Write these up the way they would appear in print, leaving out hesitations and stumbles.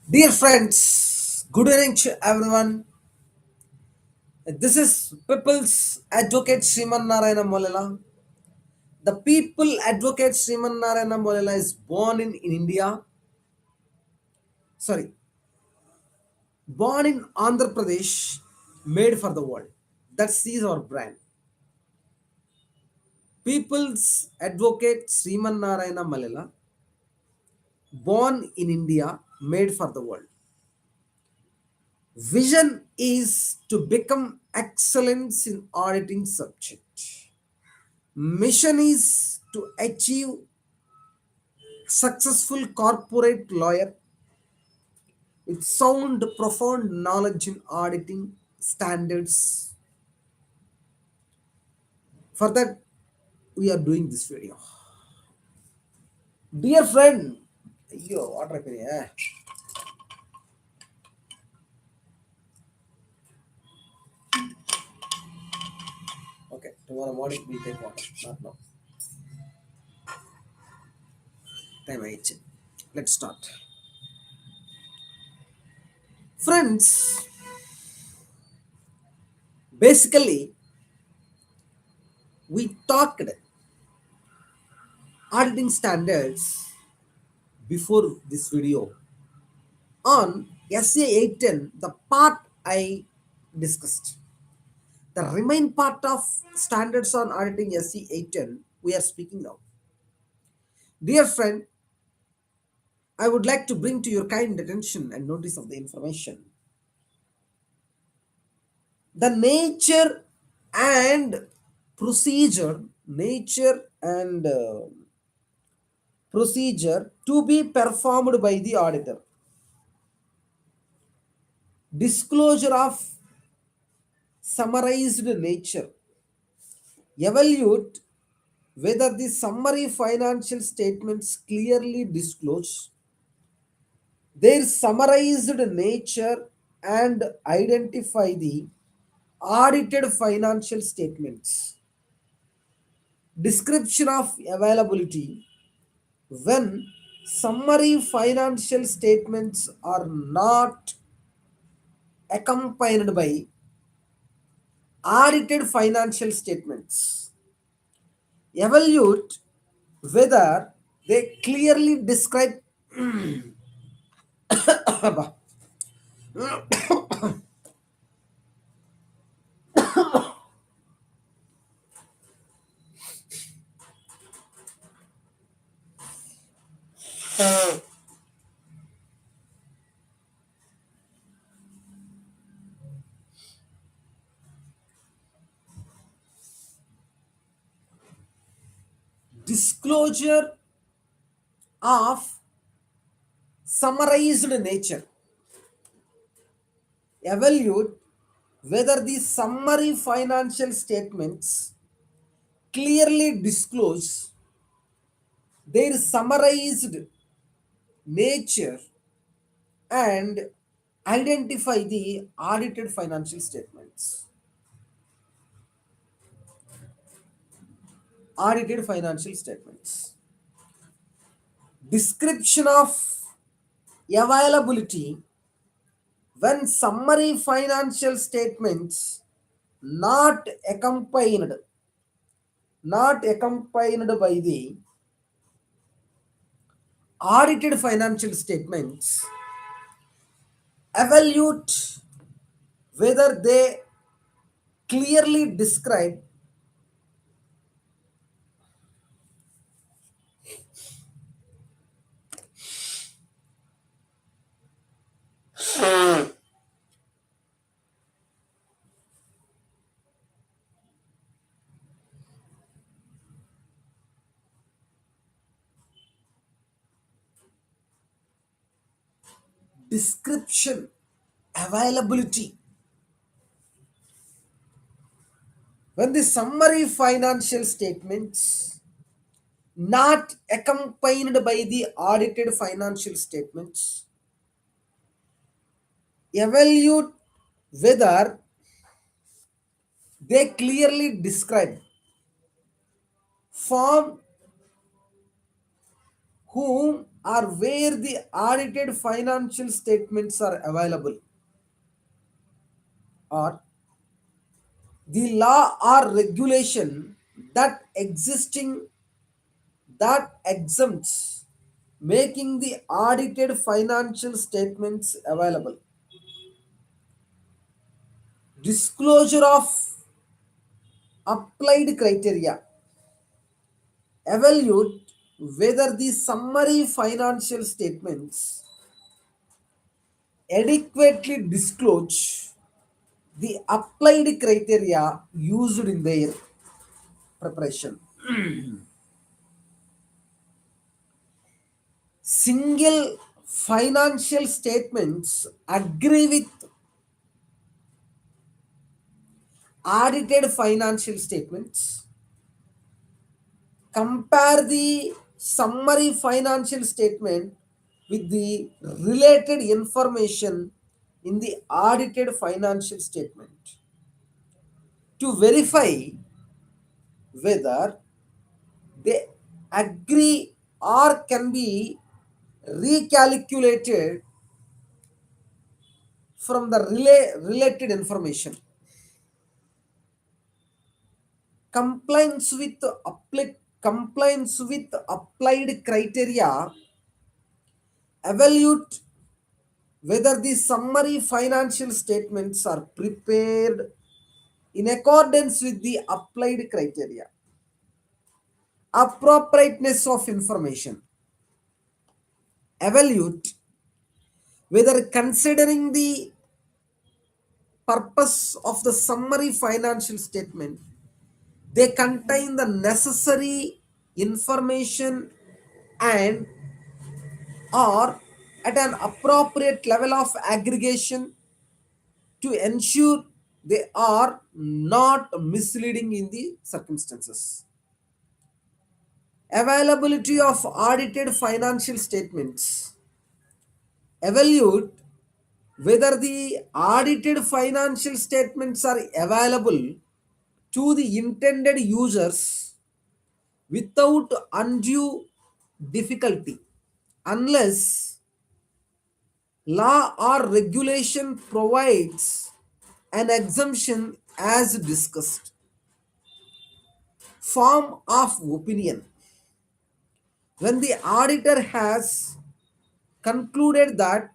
Dear friends, good evening to everyone. This is People's Advocate Sriman Narayana Molela. The People Advocate Sriman Narayana Molela is born in India. Born in Andhra Pradesh, made for the world. That's our brand. People's Advocate Sriman Narayana Molela, born in India, made for the world. Vision is to become excellence in auditing subject. Mission is to achieve successful corporate lawyer with sound, profound knowledge in auditing standards. For that, we are doing this video. Dear friend, water. Okay, tomorrow morning we'll take water, not now. Time 8. Let's start. Friends, basically, we talked auditing standards before this video. On SA 810, the part I discussed. The remaining part of standards on auditing SC 810 we are speaking now. Dear friend, I would like to bring to your kind attention and notice of the information. The nature and procedure to be performed by the auditor. Disclosure of summarized nature. Evaluate whether the summary financial statements clearly disclose their summarized nature and identify the audited financial statements. Description of availability. When summary financial statements are not accompanied by audited financial statements, evaluate whether they clearly describe disclosure of summarized nature. Evaluate whether the summary financial statements clearly disclose their summarized nature and identify the audited financial statements. audited financial statements. Description of availability when summary financial statements not accompanied by the audited financial statements evaluate whether they clearly describe description availability when the summary financial statements not accompanied by the audited financial statements evaluate whether they clearly describe from whom or where the audited financial statements are available, or the law or regulation that existing that exempts making the audited financial statements available. Disclosure of applied criteria evaluate whether the summary financial statements adequately disclose the applied criteria used in their preparation. Single financial statements agree with audited financial statements. Compare the summary financial statement with the related information in the audited financial statement to verify whether they agree or can be recalculated from the related information. Compliance with applied criteria evaluate whether the summary financial statements are prepared in accordance with the applied criteria. Appropriateness of information evaluate whether considering the purpose of the summary financial statement they contain the necessary information and or at an appropriate level of aggregation to ensure they are not misleading in the circumstances. Availability of audited financial statements evaluate whether the audited financial statements are available to the intended users without undue difficulty unless law or regulation provides an exemption as discussed. Form of opinion when the auditor has concluded that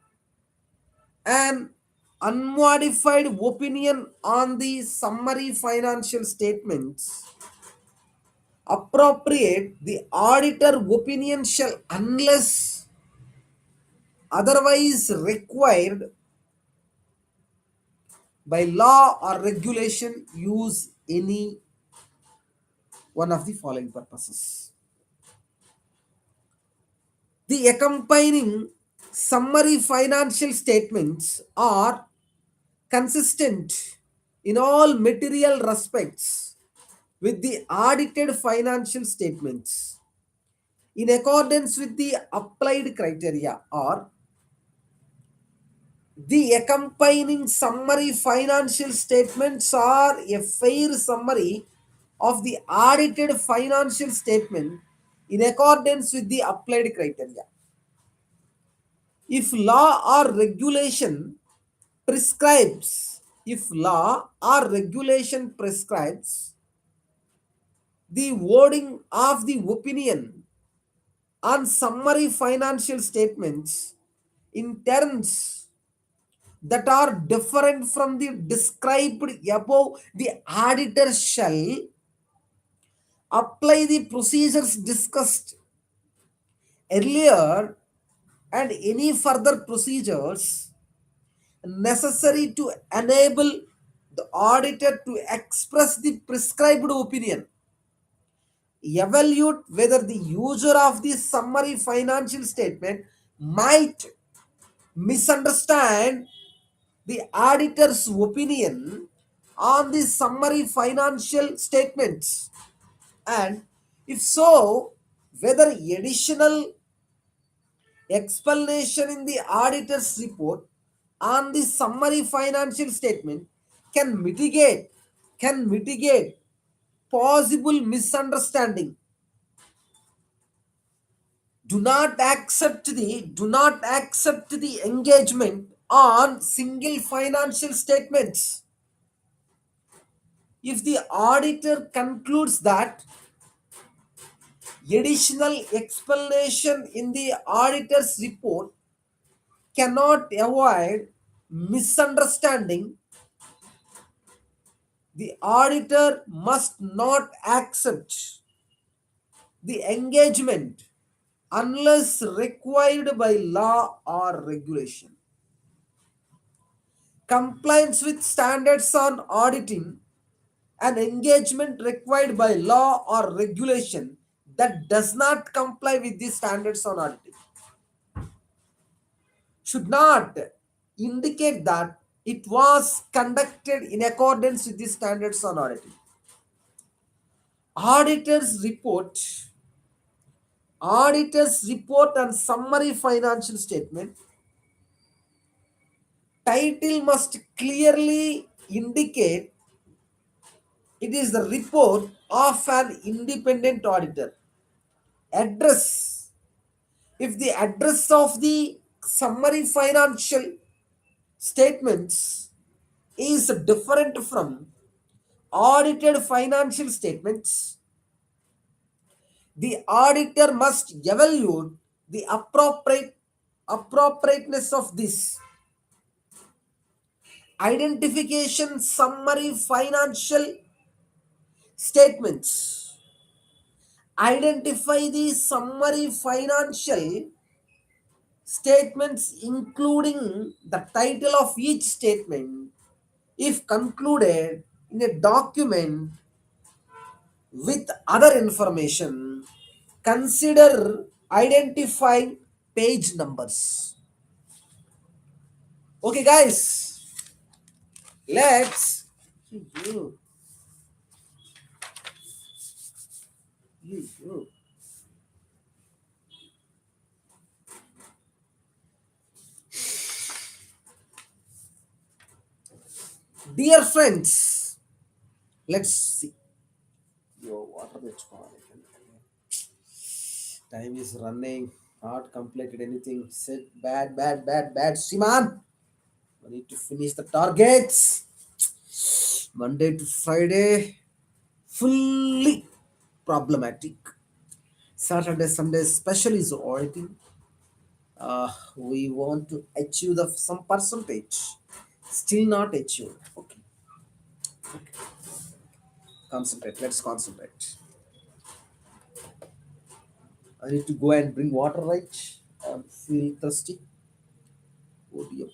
an unmodified opinion on the summary financial statements appropriate, the auditor opinion shall, unless otherwise required by law or regulation, use any one of the following purposes. The accompanying summary financial statements are consistent in all material respects with the audited financial statements in accordance with the applied criteria, or the accompanying summary financial statements are a fair summary of the audited financial statement in accordance with the applied criteria. If law or regulation if law or regulation prescribes the wording of the opinion on summary financial statements in terms that are different from the described above, the auditor shall apply the procedures discussed earlier and any further procedures necessary to enable the auditor to express the prescribed opinion, evaluate whether the user of the summary financial statement might misunderstand the auditor's opinion on the summary financial statements, and if so, whether additional explanation in the auditor's report on the summary financial statement can mitigate possible misunderstanding. Do not accept the engagement on single financial statements if the auditor concludes that additional explanation in the auditor's report cannot avoid misunderstanding. The auditor must not accept the engagement unless required by law or regulation. Compliance with standards on auditing, an engagement required by law or regulation that does not comply with the standards on auditing should not indicate that it was conducted in accordance with the standards on auditing. Auditor's report Auditor's report and summary financial statement title must clearly indicate it is the report of an independent auditor. Address. If the address of the summary financial statements is different from audited financial statements, the auditor must evaluate the appropriateness of this identification summary financial statements. Identify the summary financial statements including the title of each statement if concluded in a document with other information. Consider identifying page numbers. Okay guys, let's you, you, you. Dear friends, let's see. Yo, water that's time is running. Not completed anything. Said bad. Siman, I need to finish the targets. Monday to Friday, fully problematic. Saturday, Sunday, especially is auditing. We want to achieve some percentage. Still not achieved. Okay. Concentrate. Let's concentrate. I need to go and bring water, right? I feel thirsty. Oh dear.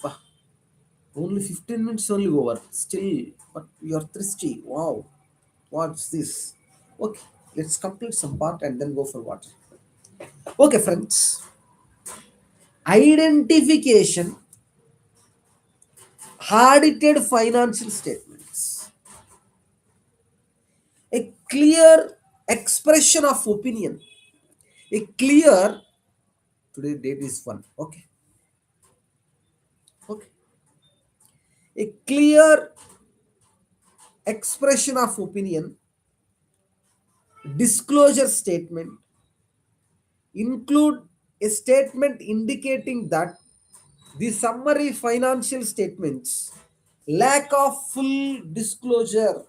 Only 15 minutes only over. Still, but you're thirsty. Wow. What's this? Okay. Let's complete some part and then go for water. Okay, friends. Identification audited financial statements. A clear expression of opinion. A clear, today date is 1. Okay. Okay. A clear expression of opinion Disclosure statement include a statement indicating that the summary financial statements lack of full disclosure.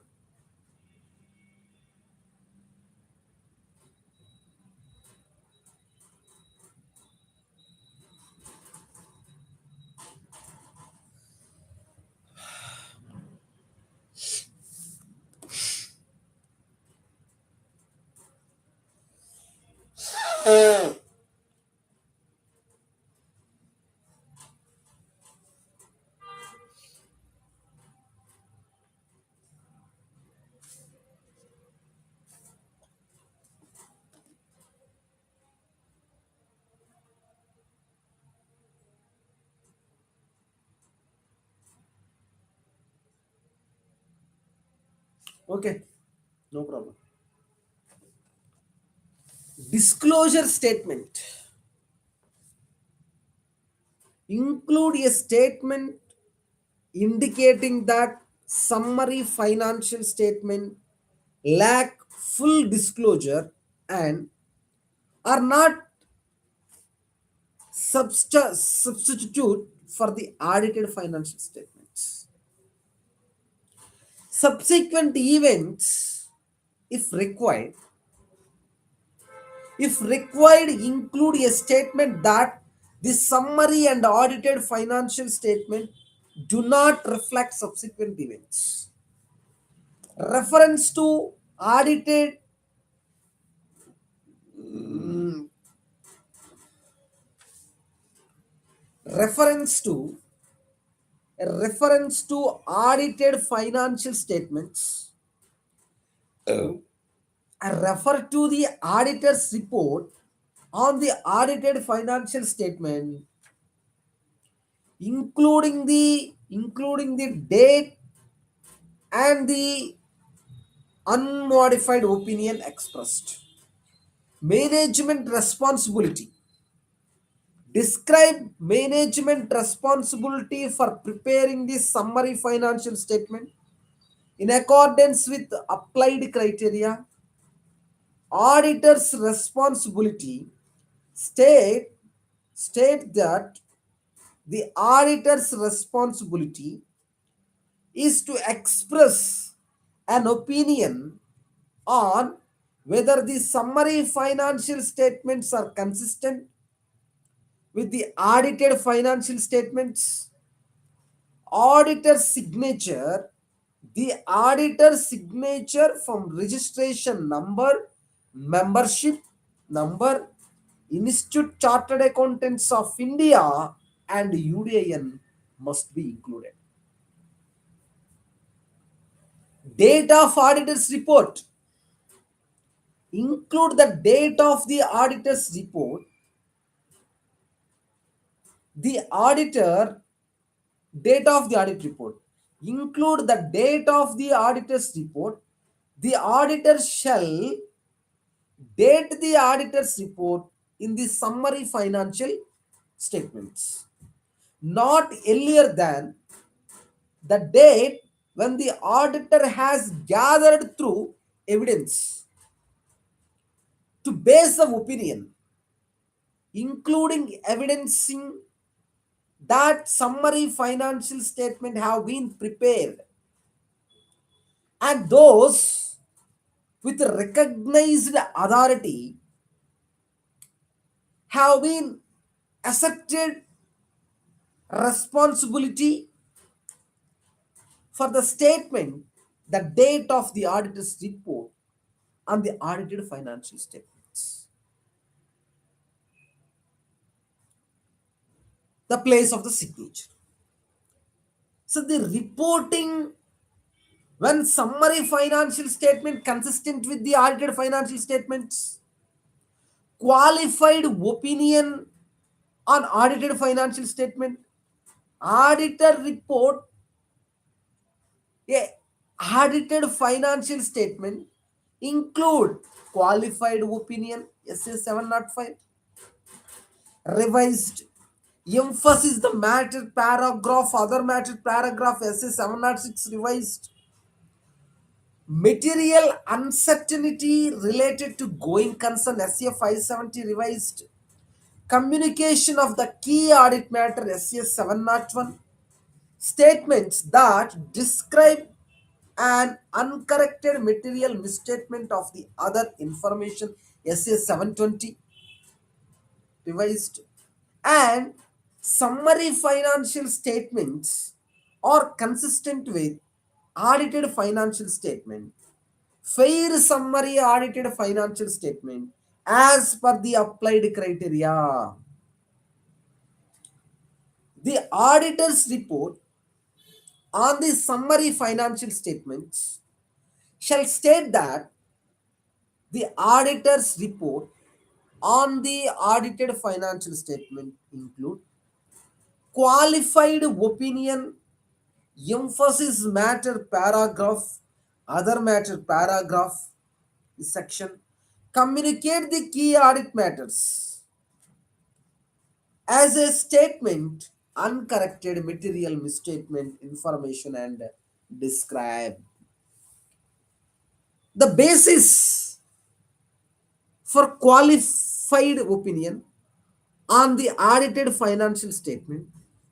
Okay, no problem. Disclosure statement include a statement indicating that summary financial statement lack full disclosure and are not substitute for the audited financial statements. Subsequent events, if required, include a statement that the summary and audited financial statement do not reflect subsequent events. Reference to audited mm, reference to audited financial statements. I refer to the auditor's report on the audited financial statement, including the date and the unmodified opinion expressed. Management responsibility. Describe management responsibility for preparing the summary financial statement in accordance with applied criteria. Auditor's responsibility. State that the auditor's responsibility is to express an opinion on whether the summary financial statements are consistent with the audited financial statements. Auditor's signature. The auditor's signature from registration number, membership number, Institute Chartered Accountants of India and UDIN must be included. Date of auditor's report. Include the date of the auditor's report. The auditor, date of the audit report. Include the date of the auditor's report. The auditor shall date the auditor's report in the summary financial statements, not earlier than the date when the auditor has gathered through evidence to base the opinion, including evidencing that summary financial statement have been prepared and those with recognized authority have been accepted responsibility for the statement, the date of the auditor's report on the audited financial statements. The place of the signature. So the reporting when summary financial statement consistent with the audited financial statements, qualified opinion on audited financial statement, auditor report, a audited financial statement include qualified opinion SA 705, revised emphasis the matter paragraph, other matter paragraph SA 706 revised, Material uncertainty related to going concern SA 570 revised, communication of the key audit matter SA 701, statements that describe an uncorrected material misstatement of the other information SA 720 revised, and summary financial statements are consistent with audited financial statement, fair summary audited financial statement as per the applied criteria. The auditor's report on the summary financial statements shall state that the auditor's report on the audited financial statement include qualified opinion, emphasis matter paragraph, other matter paragraph section, communicate the key audit matters as a statement, uncorrected material misstatement information, and describe the basis for qualified opinion on the audited financial statement,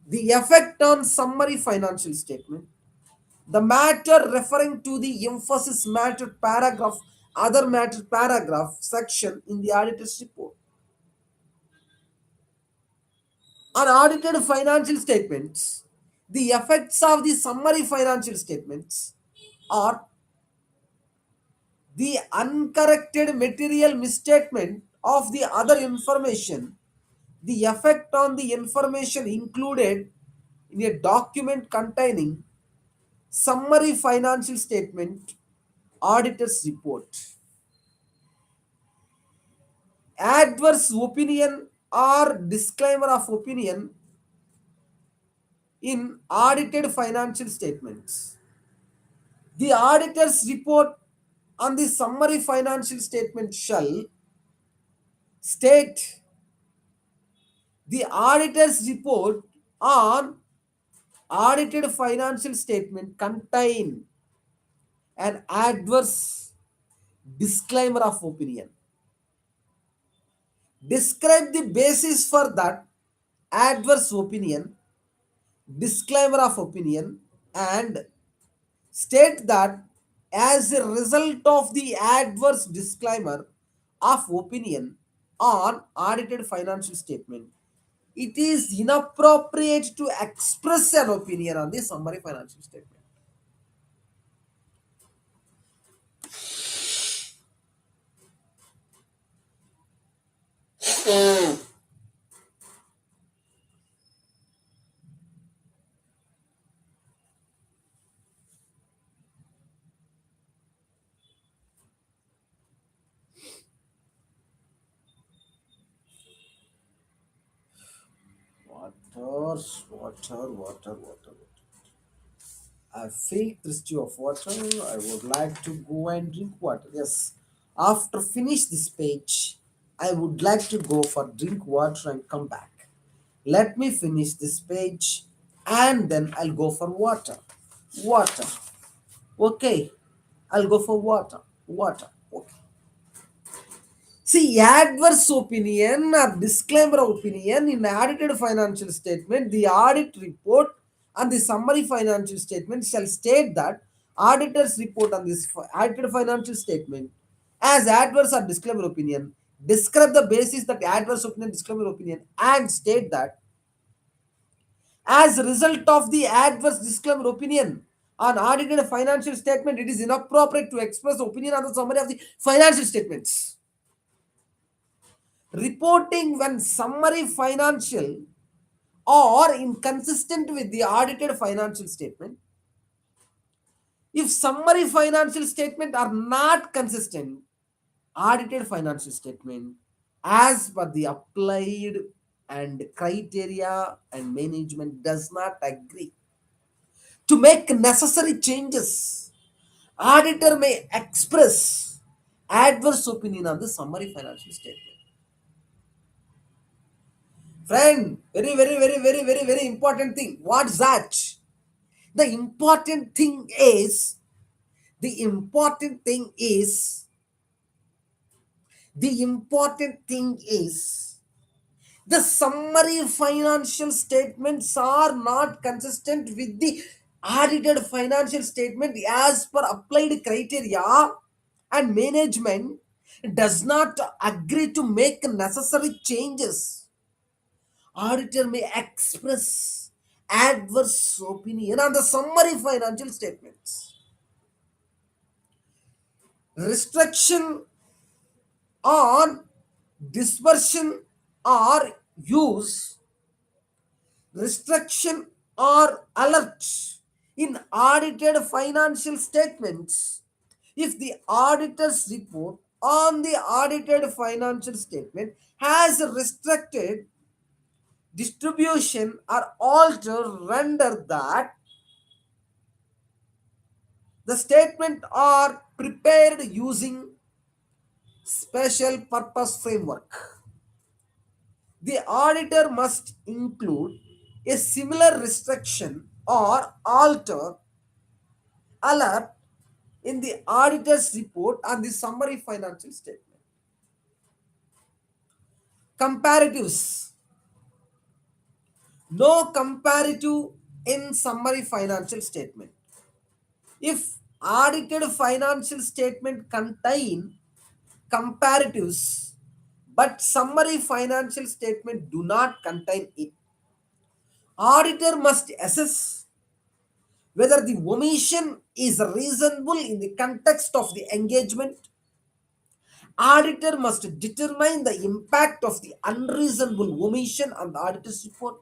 the effect on summary financial statement, the matter referring to the emphasis matter paragraph, other matter paragraph section in the auditor's report. On audited financial statements, the effects of the summary financial statements are the uncorrected material misstatement of the other information, the effect on the information included in a document containing summary financial statement, auditor's report, adverse opinion or disclaimer of opinion in audited financial statements. The auditor's report on the summary financial statement shall state the auditor's report on audited financial statement contain an adverse disclaimer of opinion. Describe the basis for that adverse opinion, disclaimer of opinion, and state that as a result of the adverse disclaimer of opinion on audited financial statement, it is inappropriate to express an opinion on the summary financial statement. Water. I feel thirsty of water. I would like to go and drink water. Yes. After finish this page, I would like to go for drink water and come back. Let me finish this page and then I'll go for water. Water. Okay. I'll go for water. Water. Okay. See, adverse opinion or disclaimer opinion in audited financial statement, the audit report and the summary financial statement shall state that auditor's report on this audited financial statement as adverse or disclaimer opinion, describe the basis that adverse opinion, disclaimer opinion, and state that as a result of the adverse disclaimer opinion on audited financial statement, it is inappropriate to express opinion on the summary of the financial statements. Reporting when summary financial or inconsistent with the audited financial statement. If summary financial statement are not consistent, audited financial statement as per the applied and criteria and management does not agree to make necessary changes, auditor may express adverse opinion on the summary financial statement. Friend, very important thing. What's that? The important thing is The important thing is, the important thing is, the summary financial statements are not consistent with the audited financial statement as per applied criteria, and management does not agree to make necessary changes. Auditor may express adverse opinion on the summary financial statements. Restriction on dispersion or use, restriction or alert in audited financial statements. If the auditor's report on the audited financial statement has restricted distribution or alter render that the statement are prepared using special purpose framework, the auditor must include a similar restriction or alter alert in the auditor's report on the summary financial statement. Comparatives. No comparative in summary financial statement. If audited financial statement contain comparatives but summary financial statement do not contain it, auditor must assess whether the omission is reasonable in the context of the engagement. Auditor must determine the impact of the unreasonable omission on the auditor's report.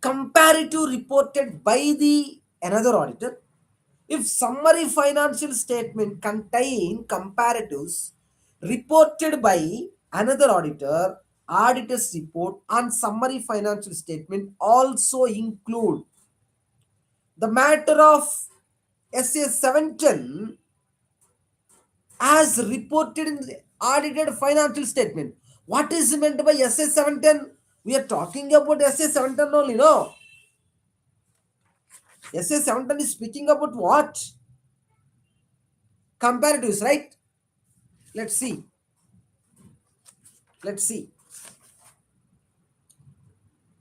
Comparative reported by the another auditor. If summary financial statement contain comparatives reported by another auditor, auditor's report on summary financial statement also include the matter of SA 710 as reported in the audited financial statement. What is meant by SA 710? We are talking about SA 710 only, no? SA 710 is speaking about what? Comparatives, right? Let's see. Let's see.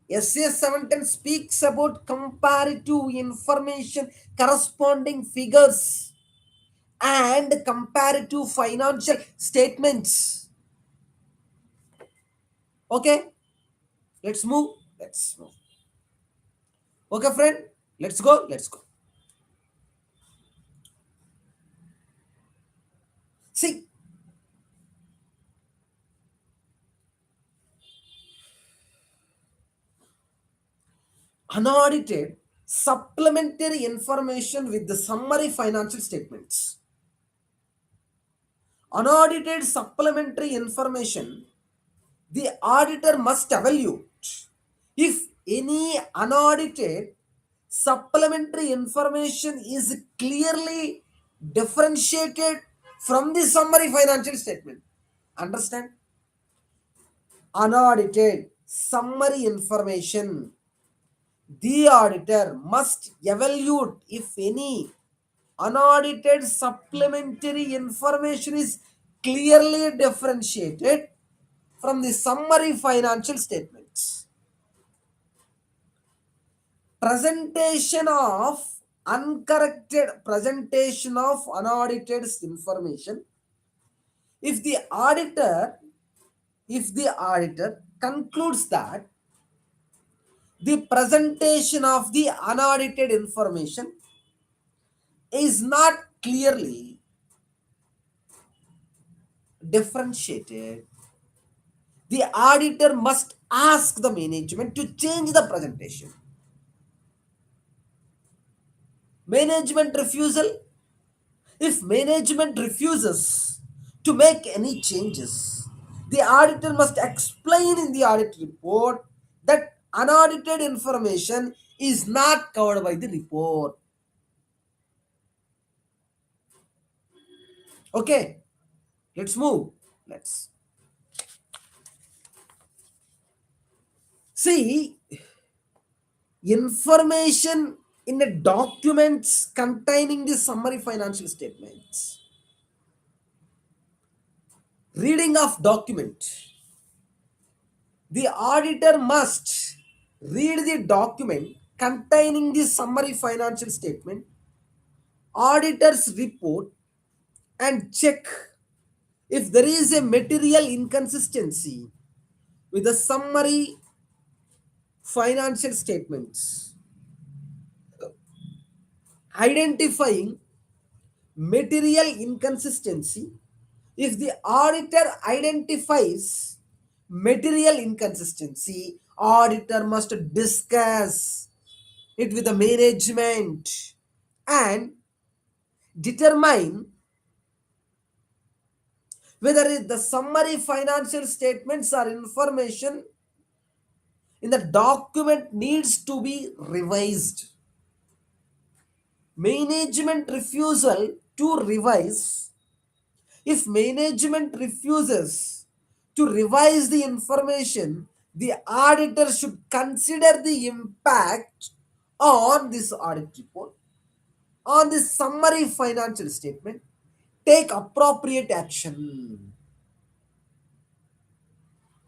SA 710 speaks about comparative information, corresponding figures, and comparative financial statements. Okay, let's move. Let's move. Okay, friend, let's go. Let's go. See, unaudited supplementary information with the summary financial statements. Unaudited supplementary information, the auditor must evaluate if any unaudited supplementary information is clearly differentiated from the summary financial statement. Understand? Unaudited summary information, the auditor must evaluate if any unaudited supplementary information is clearly differentiated from the summary financial statements. Presentation of unaudited information. If the auditor concludes that the presentation of the unaudited information is not clearly differentiated, the auditor must ask the management to change the presentation. Management refusal. If management refuses to make any changes, the auditor must explain in the audit report that unaudited information is not covered by the report. Okay, let's move. Let's see information in the documents containing the summary financial statements. Reading of document. The auditor must read the document containing the summary financial statement, auditor's report, and check if there is a material inconsistency with the summary financial statements. Identifying material inconsistency. If the auditor identifies material inconsistency, auditor must discuss it with the management and determine whether the summary financial statements or information in the document needs to be revised. Management refusal to revise. If management refuses to revise the information, the auditor should consider the impact on this audit report, on this summary financial statement, take appropriate action.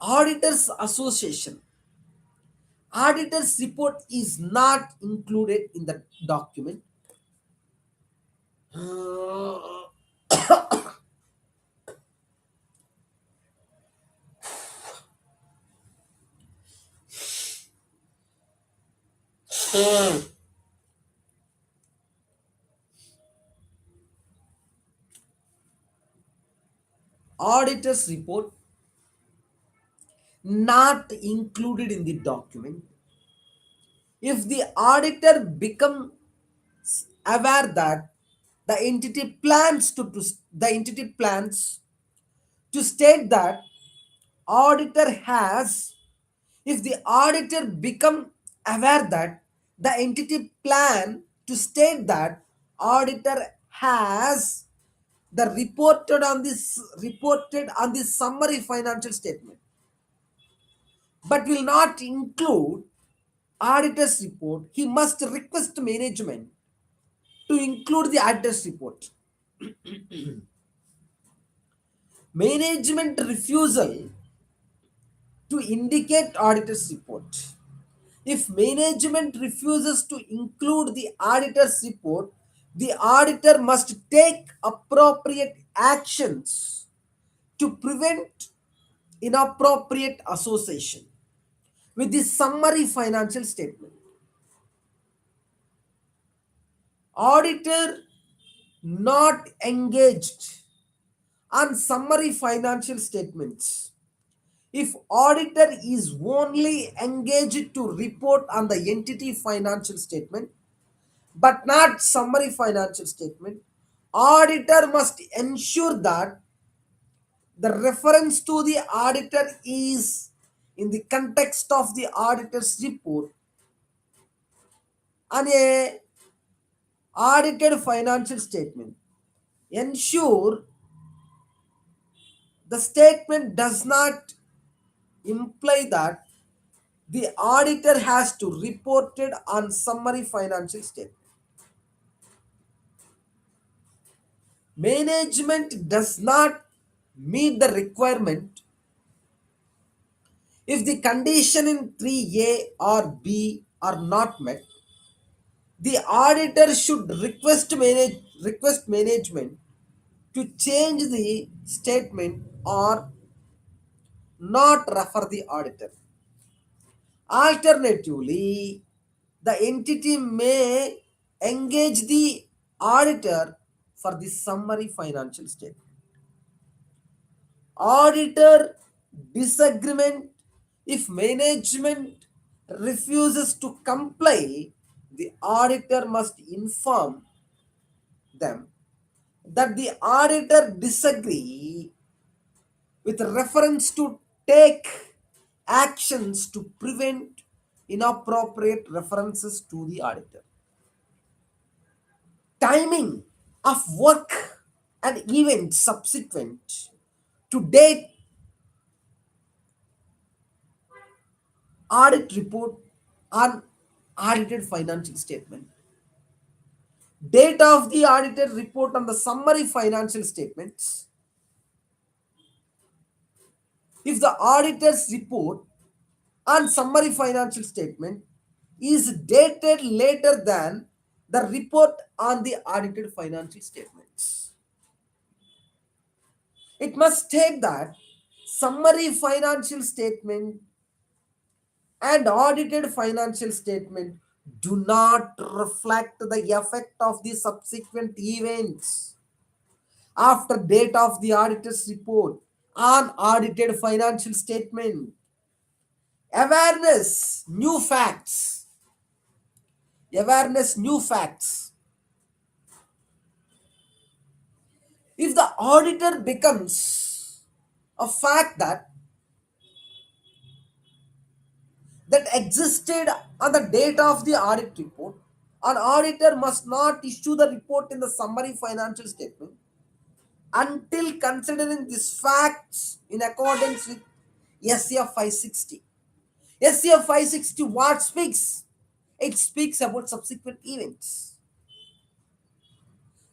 Auditors Association. Auditor's report is not included in the document. Auditor's report not included in the document. If the auditor becomes aware that the entity plans to state that auditor has if the auditor become aware that the entity plan to state that auditor has the reported on this summary financial statement but will not include auditor's report, he must request management to include the auditor's report. Management refusal to indicate auditor's report. If management refuses to include the auditor's report, the auditor must take appropriate actions to prevent inappropriate association with the summary financial statement. Auditor not engaged on summary financial statements. If auditor is only engaged to report on the entity financial statement but not summary financial statement, auditor must ensure that the reference to the auditor is in the context of the auditor's report on a audited financial statement. Ensure the statement does not imply that the auditor has to report it on summary financial statement. Management does not meet the requirement if the condition in 3A or B are not met. The auditor should request management to change the statement or not refer the auditor. Alternatively, the entity may engage the auditor for the summary financial statement. Auditor disagreement. If management refuses to comply, the auditor must inform them that the auditor disagree with reference to take actions to prevent inappropriate references to the auditor. Timing of work and events subsequent to date audit report on audited financial statement. Date of the audited report on the summary financial statements. If the auditor's report on summary financial statement is dated later than the report on the audited financial statements, it must state that summary financial statement and audited financial statement do not reflect the effect of the subsequent events after date of the auditor's report on audited financial statement. Awareness, new facts. Awareness, new facts. If the auditor becomes a fact that existed on the date of the audit report, an auditor must not issue the report in the summary financial statement until considering these facts in accordance with SCF 560. SCF 560 what speaks? It speaks about subsequent events.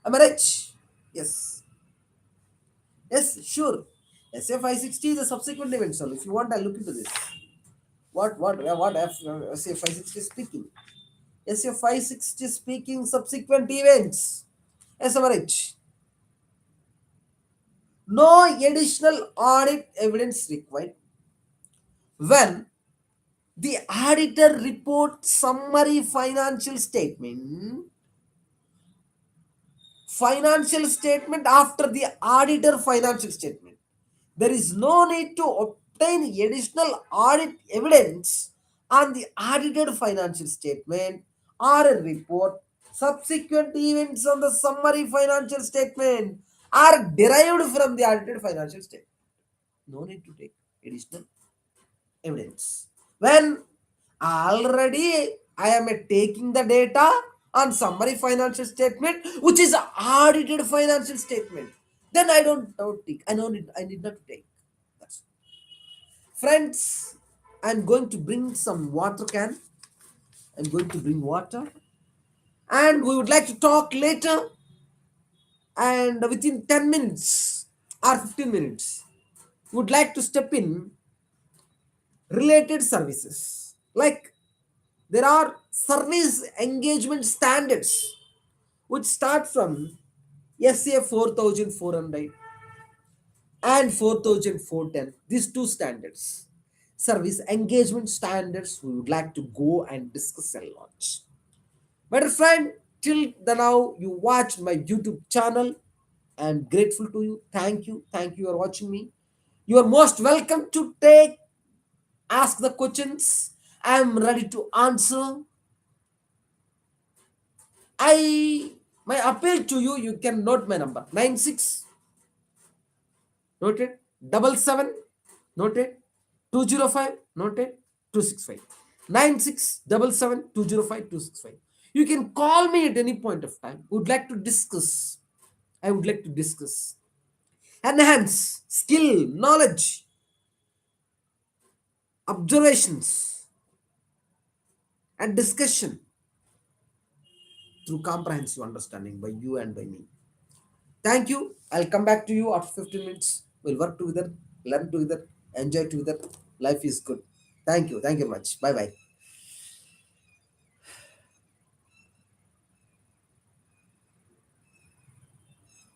Am I right? Yes. Yes, sure. SCF 560 is a subsequent event. So if you want, I'll look into this. What SCF 560 is speaking? SCF 560 speaking subsequent events. Yes, am I right? No additional audit evidence required when the auditor report summary financial statement after the auditor financial statement. There is no need to obtain additional audit evidence on the audited financial statement or a report. Subsequent events on the summary financial statement are derived from the audited financial statement. No need to take additional evidence. When already I am taking the data on summary financial statement, which is audited financial statement, then I don't take. I need not take. That's friends. I'm going to bring some water can. I'm going to bring water, and we would like to talk later. And within 10 minutes or 15 minutes, would like to step in related services like there are service engagement standards which start from SCA 4400 and 4410. These two standards, service engagement standards, we would like to go and discuss a lot. My dear friend, till the now you watch my YouTube channel. I am grateful to you. Thank you. Thank you for watching me. You are most welcome to ask the questions. I am ready to answer. My appeal to you, you can note my number 96, noted, 77, noted, 205, noted, 265. 9677205265. You can call me at any point of time. Would like to discuss. I would like to discuss. Enhance skill, knowledge, observations, and discussion through comprehensive understanding by you and by me. Thank you. I'll come back to you after 15 minutes. We'll work together, learn together, enjoy together. Life is good. Thank you. Thank you much. Bye bye.